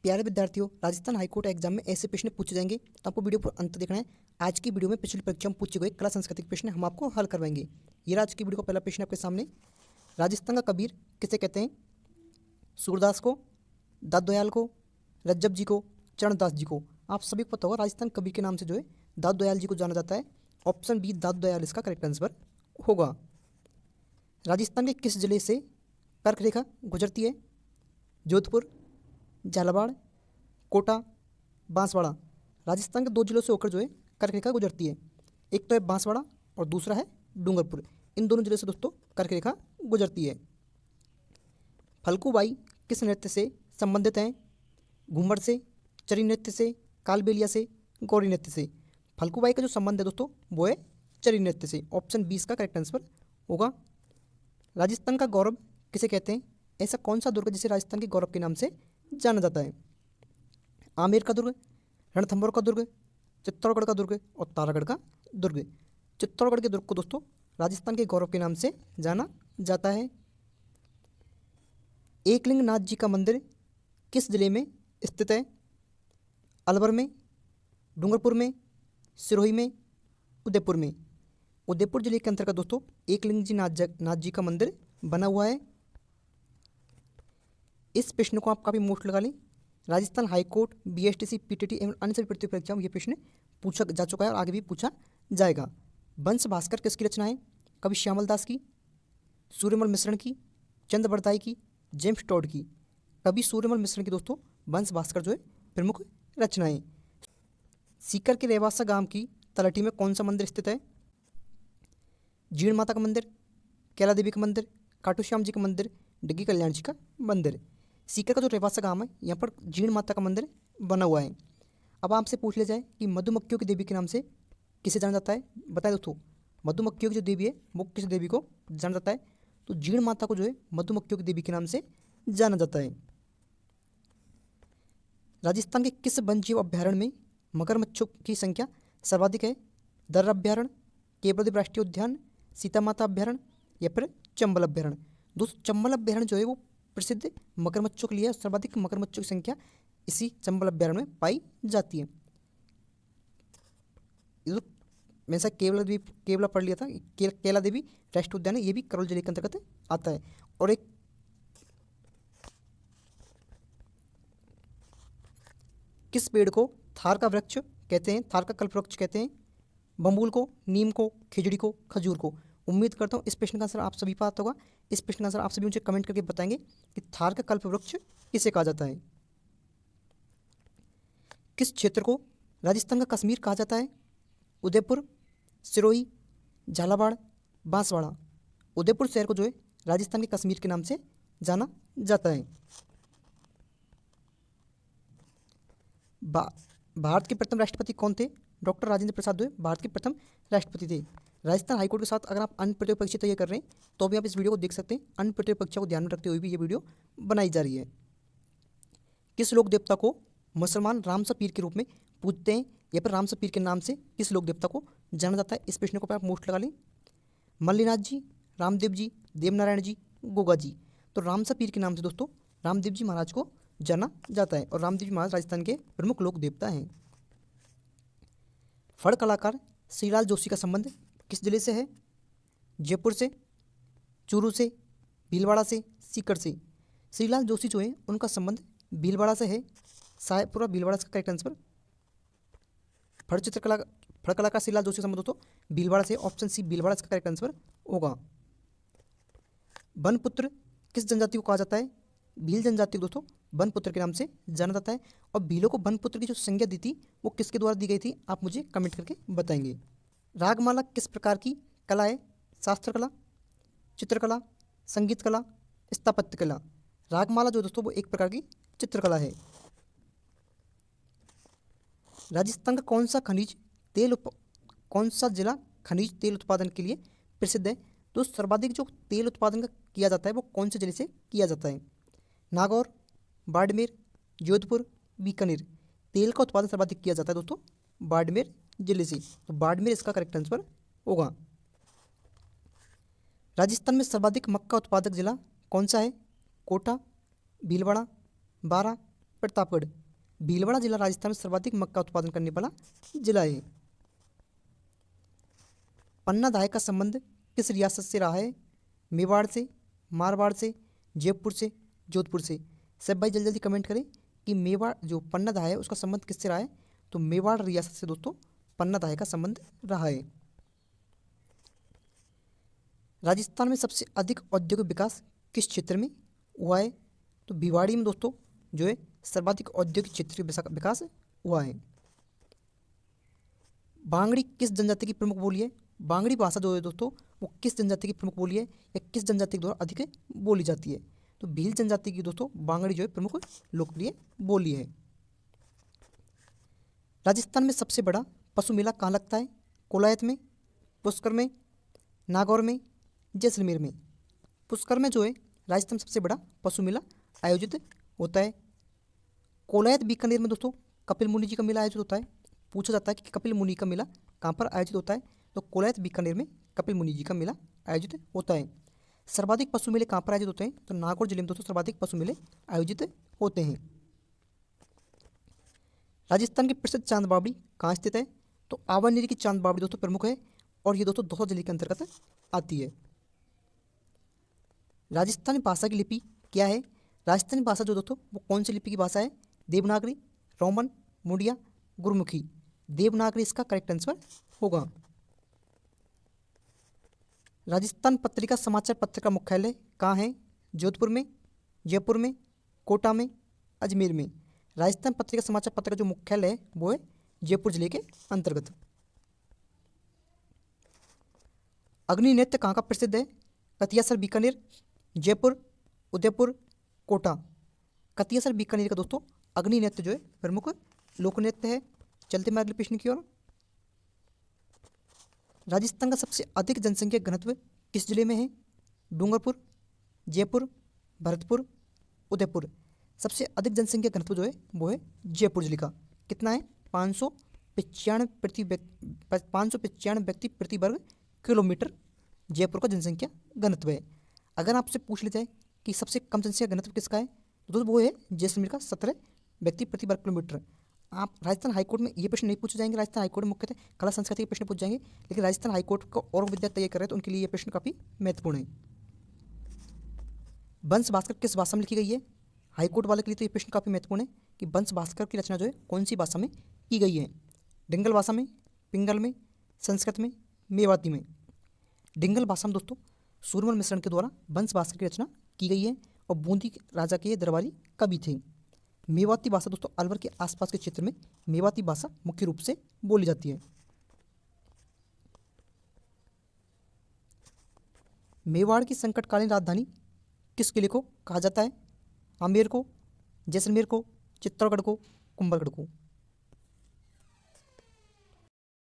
प्यारे विद्यार्थियों, Rajasthan high court exam में ऐसे प्रश्न पूछे जाएंगे तो आपको वीडियो पर अंत देखना है। आज की वीडियो में पिछली परीक्षा में पूछे गए कला संस्कृति के प्रश्न हम आपको हल करवाएंगे। ये आज की वीडियो का पहला प्रश्न आपके सामने। राजस्थान का कबीर किसे कहते हैं? सूरदास को, दत्तदयाल को, रज्जब जी को, चरणदास जी को। आप सभी को पता होगा राजस्थान कबीर के नाम से जो है दत्तदयाल जी को जाना जाता है। ऑप्शन बी दत्तदयाल इसका करेक्ट आंसर होगा। राजस्थान के किस जिले से कर्क रेखा गुजरती है? जोधपुर, झालावाड़, कोटा, बांसवाड़ा। राजस्थान के दो जिलों से होकर जो है कर्क रेखा गुजरती है। एक तो है बांसवाड़ा और दूसरा है डूंगरपुर। इन दोनों जिलों से दोस्तों कर्क रेखा गुजरती है। फल्गुबाई किस नृत्य से संबंधित हैं? घूमर से, चरी नृत्य से, कालबेलिया से, गौरी नृत्य से। फल्गुबाई का जो संबंध है दोस्तों वो है चरी नृत्य से। ऑप्शन 20 का करेक्ट आंसर होगा। राजस्थान का गौरव किसे कहते हैं? ऐसा कौन सा दुर्ग जिसे राजस्थान के गौरव के नाम से जाना जाता है? आमेर का दुर्ग, रणथंभौर का दुर्ग, चित्तौड़गढ़ का दुर्ग और तारागढ़ का दुर्ग। चित्तौड़गढ़ के दुर्ग को दोस्तों राजस्थान के गौरव के नाम से जाना जाता है। एकलिंग नाथ जी का मंदिर किस जिले में स्थित है? अलवर में, डूंगरपुर में, सिरोही में, उदयपुर में। उदयपुर जिले के अंतर्गत दोस्तों एकलिंग जी नाथ जी का मंदिर बना हुआ है। इस प्रश्न को आप काफ़ी मोस्ट लगा लें। राजस्थान हाईकोर्ट, बीएसटीसी, पीटीटी एवं अन्य सभी प्रतियोगी परीक्षाओं में ये प्रश्न पूछा जा चुका है और आगे भी पूछा जाएगा। वंश भास्कर किसकी रचना है? कवि श्यामल दास की, सूर्यमल मिश्रण की, चंद्र बरदाई की, जेम्स टॉड की। कवि सूर्यमल मिश्रण की दोस्तों वंश भास्कर जो है प्रमुख रचनाएं। सीकर के रेवासा गांव की तलहटी में कौन सा मंदिर स्थित है? जीण माता का मंदिर, कैला देवी का मंदिर, खाटू श्याम जी का मंदिर, डिग्गी कल्याण जी का मंदिर। सीकर का जो रेवासा गांव है यहाँ पर जीण माता का मंदिर बना हुआ है। अब आपसे पूछ लिया जाए कि मधुमक्खियों की देवी के नाम से किसे जाना जाता है? बताए दोस्तों मधुमक्खियों की जो देवी है वो किस देवी को जाना जाता है? तो जीण माता को जो है मधुमक्खियों की देवी के नाम से जाना जाता है। राजस्थान के किस वन्यजीव अभ्यारण्य में मगरमच्छों की संख्या सर्वाधिक है? दर्रा अभ्यारण्य, केवलदेव राष्ट्रीय उद्यान, सीता माता अभ्यारण्य या फिर चंबल अभ्यारण्य। दोस्तों चंबल अभ्यारण्य जो है वो प्रसिद्ध मगरमच्छों के लिए सर्वाधिक मगरमच्छों की संख्या इसी चंबल अभ्यारण्य में पाई जाती है। ये तो मैंने सा केवला पढ़ लिया था। कैला देवी राष्ट्रीय उद्यान है, ये भी करौल जिले के अंतर्गत आता है। और एक किस पेड़ को थार का वृक्ष कहते हैं? थार का कल्प वृक्ष कहते हैं? बम्बूल को, नीम को, खिजड़ी को, खजूर को। उम्मीद करता हूँ इस प्रश्न का आंसर आप सभी पता होगा। इस प्रश्न का आंसर आप सभी मुझे कमेंट करके बताएंगे कि थार का कल्प वृक्ष किसे कहा जाता है। किस क्षेत्र को राजस्थान का कश्मीर कहा जाता है? उदयपुर, सिरोही, झालावाड़, बांसवाड़ा। उदयपुर शहर को जो है राजस्थान के कश्मीर के नाम से जाना जाता है। भारत के प्रथम राष्ट्रपति कौन थे? डॉक्टर राजेंद्र प्रसाद जो है भारत के प्रथम राष्ट्रपति थे। राजस्थान हाईकोर्ट के साथ अगर आप अन्य प्रतियोगी परीक्षा तैयार कर रहे हैं तो भी आप इस वीडियो को देख सकते हैं। अन्य प्रतियोगी परीक्षा को ध्यान में रखते हुए भी ये वीडियो बनाई जा रही है। किस लोक देवता को मुसलमान रामसा पीर के रूप में पूजते हैं या फिर रामसा पीर के नाम से किस लोक देवता को जाना जाता है? इस प्रश्न को आप मोस्ट लगा लें। मल्लीनाथ जी, रामदेव जी, देवनारायण जी, गोगा जी। तो रामसा पीर के नाम से दोस्तों रामदेव जी महाराज को जाना जाता है और रामदेव जी महाराज राजस्थान के प्रमुख लोक देवता हैं। फड़ कलाकार श्रीलाल जोशी का संबंध किस जिले से है? जयपुर से, चूरू से, भीलवाड़ा से, सीकर से। श्रीलाल जोशी जो है उनका संबंध भीलवाड़ा से है। साहेबपुरा भीलवाड़ा का करेक्ट आंसर। फड़ कलाकार श्रीलाल जोशी का संबंध दोस्तों भीलवाड़ा से। ऑप्शन सी भीलवाड़ा का करेक्ट आंसर होगा। बनपुत्र किस जनजाति को कहा जाता है? भील जनजाति को दोस्तों बनपुत्र के नाम से जाना जाता है। और भीलों को बनपुत्र की जो संज्ञा दी थी वो किसके द्वारा दी गई थी? आप मुझे कमेंट करके बताएंगे। रागमाला किस प्रकार की कला है? शास्त्र कला, चित्रकला, संगीत कला, स्थापत्य कला। रागमाला जो दोस्तों वो एक प्रकार की चित्रकला है। राजस्थान का कौन सा जिला खनिज तेल उत्पादन के लिए प्रसिद्ध है? तो सर्वाधिक जो तेल उत्पादन का किया जाता है वो कौन से जिले से किया जाता है? नागौर, बाड़मेर, जोधपुर, बीकानेर। तेल का उत्पादन सर्वाधिक किया जाता है दोस्तों बाड़मेर जिले से। तो बाड़मेर इसका करेक्ट आंसर होगा। राजस्थान में सर्वाधिक मक्का उत्पादक जिला कौन सा है? कोटा, भीलवाड़ा, बारा, प्रतापगढ़। भीलवाड़ा जिला राजस्थान में सर्वाधिक मक्का उत्पादन करने वाला जिला है। पन्ना धाय का संबंध किस रियासत से रहा है? मेवाड़ से, मारवाड़ से, जयपुर से, जोधपुर से। सब भाई जल्दी जल्दी कमेंट करें कि मेवाड़ जो पन्ना धाय है उसका संबंध किससे रहा है? तो मेवाड़ रियासत से दोस्तों पन्ना धाय का संबंध रहा है। राजस्थान में सबसे अधिक औद्योगिक विकास किस क्षेत्र में हुआ है? तो भिवाड़ी में दोस्तों जो है सर्वाधिक औद्योगिक क्षेत्र विकास हुआ है। बांगड़ी किस जनजाति की प्रमुख बोली है? बांगड़ी भाषा जो है दोस्तों वो किस जनजाति की प्रमुख बोली है या किस जनजाति के द्वारा अधिक बोली जाती है? तो भील जनजाति की दोस्तों बांगड़ी जो है प्रमुख लोकप्रिय बोली है। राजस्थान में सबसे बड़ा पशु मेला कहाँ लगता है? कोलायत में, पुष्कर में, नागौर में, जैसलमेर में। पुष्कर में जो है राजस्थान में सबसे बड़ा पशु मेला आयोजित होता है। कोलायत बीकानेर में दोस्तों कपिल मुनि जी का मेला आयोजित होता है। पूछा जाता है कि कपिल मुनि का मेला कहाँ पर आयोजित होता है? तो कोलायत बीकानेर में कपिल मुनि जी का मेला आयोजित होता है। सर्वाधिक पशु मेले कहाँ पर आयोजित होते हैं? तो नागौर जिले में दोस्तों सर्वाधिक पशु मेले आयोजित होते हैं। राजस्थान की प्रसिद्ध चांद बावड़ी कहाँ स्थित है? तो आवानेरी की चांद बावड़ी दोस्तों प्रमुख है और ये दोस्तों दौसा जिले के अंतर्गत आती है। राजस्थानी भाषा की लिपि क्या है? राजस्थानी भाषा जो दोस्तों वो कौन सी लिपि की भाषा है? देवनागरी, रोमन, मुंडिया, गुरमुखी। देवनागरी इसका करेक्ट आंसर होगा। राजस्थान पत्रिका समाचार पत्र का मुख्यालय कहाँ है? जोधपुर में, जयपुर में, कोटा में, अजमेर में। राजस्थान पत्रिका समाचार पत्र का जो मुख्यालय है वो है जयपुर जिले के अंतर्गत। अग्नि नृत्य कहाँ का प्रसिद्ध है? कतियासर बीकानेर, जयपुर, उदयपुर, कोटा। कतियासर बीकानेर का दोस्तों अग्नि नृत्य जो है प्रमुख लोक नृत्य है। चलते हैं अगले प्रश्न की ओर। राजस्थान का सबसे अधिक जनसंख्या घनत्व किस जिले में है? डूंगरपुर, जयपुर, भरतपुर, उदयपुर। सबसे अधिक जनसंख्या घनत्व जो है वो है जयपुर जिले का। कितना है? 595 व्यक्ति प्रति वर्ग किलोमीटर जयपुर का जनसंख्या घनत्व है। अगर आपसे पूछ लिया जाए कि सबसे कम जनसंख्या घनत्व किसका है तो दोस्तों वो है जैसलमेर का 17 व्यक्ति प्रति वर्ग किलोमीटर। आप राजस्थान हाईकोर्ट में ये प्रश्न नहीं पूछे जाएंगे। राजस्थान हाईकोर्ट में मुख्यतः कला संस्कृति के प्रश्न पूछ जाएंगे, लेकिन राजस्थान हाईकोर्ट को और विद्यार्थी तैयार कर रहे हैं तो उनके लिए ये प्रश्न काफ़ी महत्वपूर्ण है। वंश भास्कर किस भाषा में लिखी गई है? हाईकोर्ट वाले के लिए तो ये प्रश्न काफ़ी महत्वपूर्ण है कि वंश भास्कर की रचना जो है कौन सी भाषा में की गई है? डिंगल भाषा में, पिंगल में, संस्कृत में, मेवाती में। डिंगल भाषा में दोस्तों सूरमल मिश्रण के द्वारा वंश भास्कर की रचना की गई है और बूंदी राजा के ये दरबारी कवि थे। मेवाती भाषा दोस्तों अलवर के आसपास के क्षेत्र में मेवाती भाषा मुख्य रूप से बोली जाती है। मेवाड़ की संकटकालीन राजधानी किस किले को कहा जाता है? आमेर को, जैसलमेर को, चित्तौड़गढ़ को, कुंभलगढ़ को।